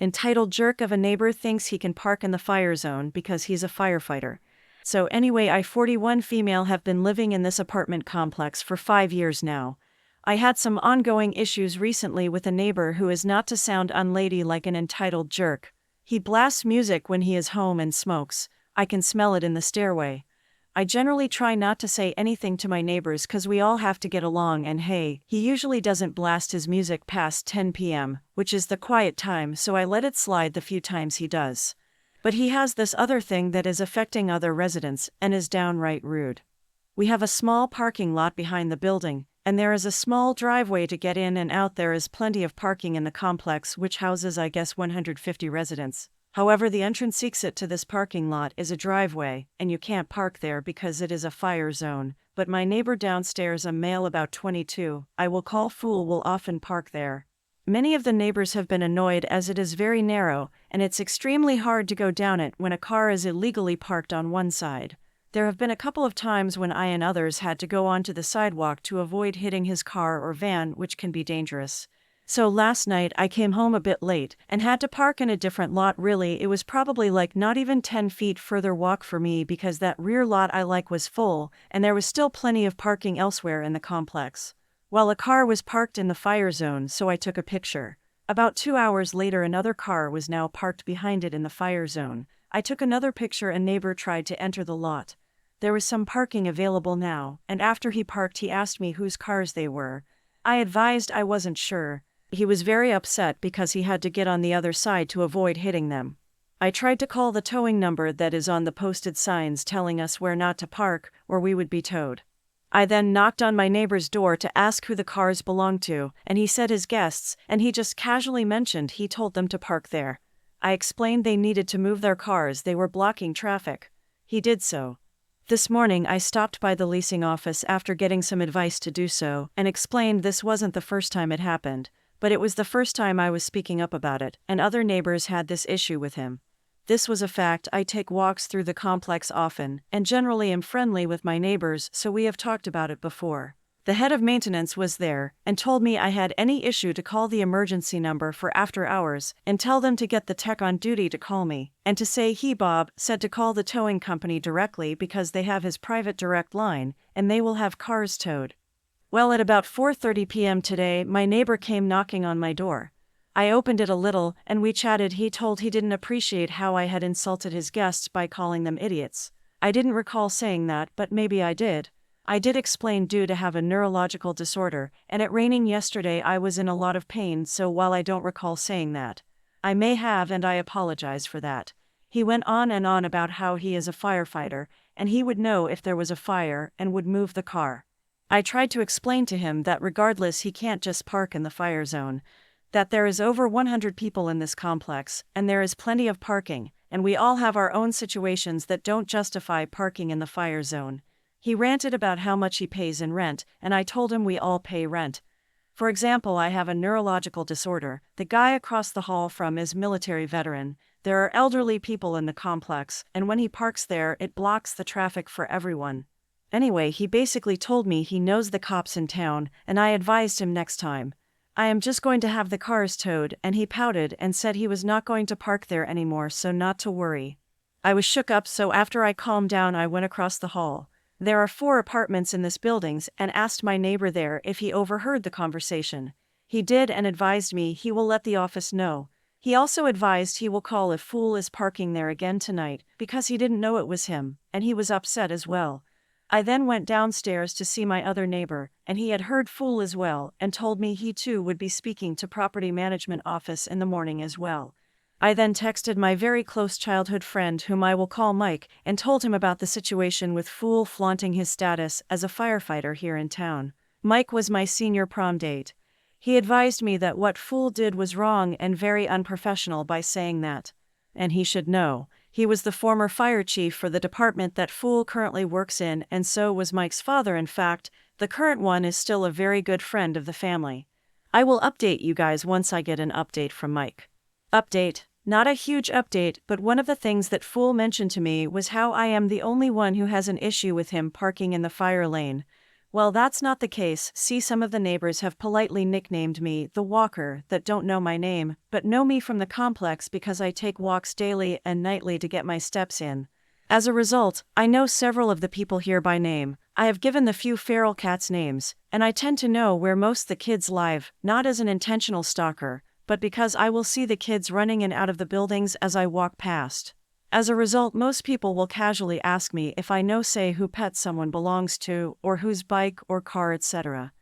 Entitled jerk of a neighbor thinks he can park in the fire zone because he's a firefighter. So anyway, I 41 female have been living in this apartment complex for 5 years now. I had some ongoing issues recently with a neighbor who is, not to sound unlady like an entitled jerk, he blasts music when he is home and smokes. I can smell it in the stairway. I generally try not to say anything to my neighbors cause we all have to get along, and hey, he usually doesn't blast his music past 10 p.m., which is the quiet time, so I let it slide the few times he does. But he has this other thing that is affecting other residents and is downright rude. We have a small parking lot behind the building, and there is a small driveway to get in and out. There is plenty of parking in the complex, which houses I guess 150 residents. However, the entrance exit to this parking lot is a driveway, and you can't park there because it is a fire zone. But my neighbor downstairs, a male about 22, I will call Fool, will often park there. Many of the neighbors have been annoyed as it is very narrow, and it's extremely hard to go down it when a car is illegally parked on one side. There have been a couple of times when I and others had to go onto the sidewalk to avoid hitting his car or van, which can be dangerous. So last night I came home a bit late and had to park in a different lot. Really, it was probably like not even 10 feet further walk for me because that rear lot I like was full and there was still plenty of parking elsewhere in the complex. While a car was parked in the fire zone, so I took a picture. About 2 hours later, another car was now parked behind it in the fire zone. I took another picture. A neighbor tried to enter the lot. There was some parking available now, and after he parked he asked me whose cars they were. I advised I wasn't sure. He was very upset because he had to get on the other side to avoid hitting them. I tried to call the towing number that is on the posted signs telling us where not to park or we would be towed. I then knocked on my neighbor's door to ask who the cars belonged to, and he said his guests, and he just casually mentioned he told them to park there. I explained they needed to move their cars, they were blocking traffic. He did so. This morning I stopped by the leasing office after getting some advice to do so, and explained this wasn't the first time it happened, but it was the first time I was speaking up about it, and other neighbors had this issue with him. This was a fact. I take walks through the complex often, and generally am friendly with my neighbors, so we have talked about it before. The head of maintenance was there, and told me I had any issue to call the emergency number for after hours, and tell them to get the tech on duty to call me, and to say Bob said to call the towing company directly because they have his private direct line, and they will have cars towed. Well, at about 4:30 p.m. today, my neighbor came knocking on my door. I opened it a little, and we chatted. He told he didn't appreciate how I had insulted his guests by calling them idiots. I didn't recall saying that, but maybe I did. I did explain due to have a neurological disorder, and it raining yesterday I was in a lot of pain, so while I don't recall saying that, I may have, and I apologize for that. He went on and on about how he is a firefighter, and he would know if there was a fire and would move the car. I tried to explain to him that regardless he can't just park in the fire zone, that there is over 100 people in this complex, and there is plenty of parking, and we all have our own situations that don't justify parking in the fire zone. He ranted about how much he pays in rent, and I told him we all pay rent. For example, I have a neurological disorder, the guy across the hall from is military veteran, there are elderly people in the complex, and when he parks there it blocks the traffic for everyone. Anyway, he basically told me he knows the cops in town, and I advised him next time. I am just going to have the cars towed, and he pouted and said he was not going to park there anymore, so not to worry. I was shook up, so after I calmed down I went across the hall. There are 4 apartments in this building, and asked my neighbor there if he overheard the conversation. He did and advised me he will let the office know. He also advised he will call if Fool is parking there again tonight, because he didn't know it was him, and he was upset as well. I then went downstairs to see my other neighbor, and he had heard Fool as well, and told me he too would be speaking to property management office in the morning as well. I then texted my very close childhood friend, whom I will call Mike, and told him about the situation with Fool flaunting his status as a firefighter here in town. Mike was my senior prom date. He advised me that what Fool did was wrong and very unprofessional by saying that. And he should know. He was the former fire chief for the department that Fool currently works in, and so was Mike's father. In fact, the current one is still a very good friend of the family. I will update you guys once I get an update from Mike. Update. Not a huge update, but one of the things that Fool mentioned to me was how I am the only one who has an issue with him parking in the fire lane. Well, that's not the case. See, some of the neighbors have politely nicknamed me the walker that don't know my name, but know me from the complex because I take walks daily and nightly to get my steps in. As a result, I know several of the people here by name. I have given the few feral cats names, and I tend to know where most the kids live, not as an intentional stalker, but because I will see the kids running in and out of the buildings as I walk past. As a result, most people will casually ask me if I know, say, who pet someone belongs to, or whose bike or car, etc.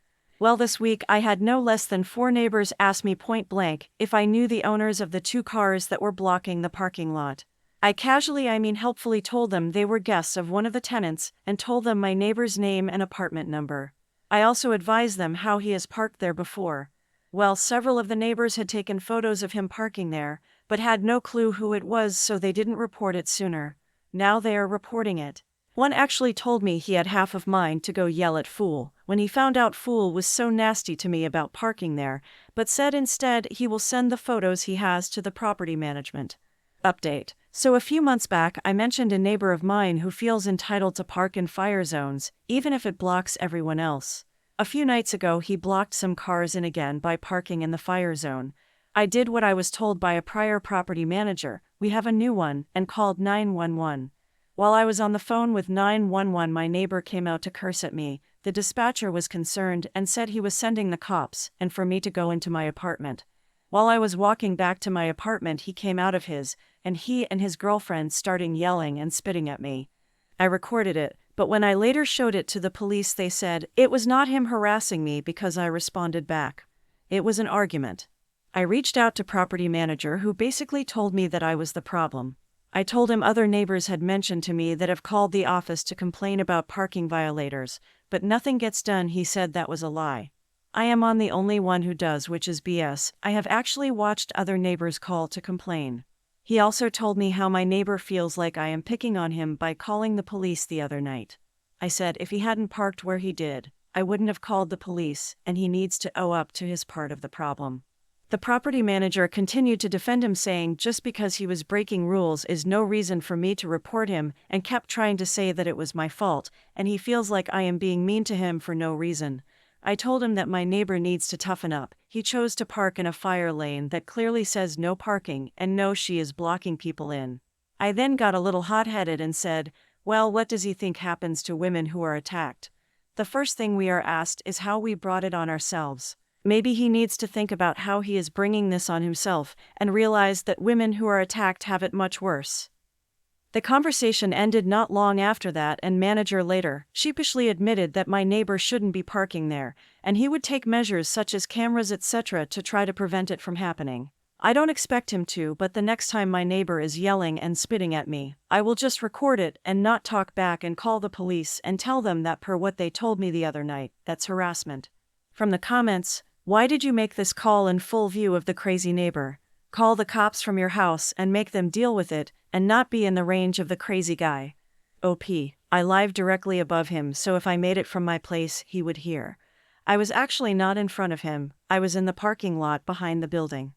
Well, this week I had no less than 4 neighbors ask me point blank if I knew the owners of the 2 cars that were blocking the parking lot. I casually, helpfully told them they were guests of one of the tenants and told them my neighbor's name and apartment number. I also advised them how he has parked there before. Well, several of the neighbors had taken photos of him parking there, but had no clue who it was, so they didn't report it sooner. Now they are reporting it. One actually told me he had half of mine to go yell at Fool when he found out Fool was so nasty to me about parking there, but said instead he will send the photos he has to the property management. Update. So a few months back I mentioned a neighbor of mine who feels entitled to park in fire zones, even if it blocks everyone else. A few nights ago he blocked some cars in again by parking in the fire zone. I did what I was told by a prior property manager, we have a new one, and called 911. While I was on the phone with 911, my neighbor came out to curse at me. The dispatcher was concerned and said he was sending the cops and for me to go into my apartment. While I was walking back to my apartment, he came out of his, and he and his girlfriend started yelling and spitting at me. I recorded it, but when I later showed it to the police, they said it was not him harassing me because I responded back. It was an argument. I reached out to property manager, who basically told me that I was the problem. I told him other neighbors had mentioned to me that have called the office to complain about parking violators, but nothing gets done. He said that was a lie. I am on the only one who does, which is BS. I have actually watched other neighbors call to complain. He also told me how my neighbor feels like I am picking on him by calling the police the other night. I said if he hadn't parked where he did, I wouldn't have called the police, and he needs to own up to his part of the problem. The property manager continued to defend him, saying just because he was breaking rules is no reason for me to report him, and kept trying to say that it was my fault, and he feels like I am being mean to him for no reason. I told him that my neighbor needs to toughen up. He chose to park in a fire lane that clearly says no parking, and no, she is blocking people in. I then got a little hot-headed and said, well, what does he think happens to women who are attacked? The first thing we are asked is how we brought it on ourselves. Maybe he needs to think about how he is bringing this on himself and realize that women who are attacked have it much worse. The conversation ended not long after that, and manager later sheepishly admitted that my neighbor shouldn't be parking there, and he would take measures such as cameras, etc. to try to prevent it from happening. I don't expect him to, but the next time my neighbor is yelling and spitting at me, I will just record it and not talk back and call the police and tell them that per what they told me the other night, that's harassment. From the comments, why did you make this call in full view of the crazy neighbor? Call the cops from your house and make them deal with it, and not be in the range of the crazy guy. OP. I live directly above him, so if I made it from my place, he would hear. I was actually not in front of him, I was in the parking lot behind the building.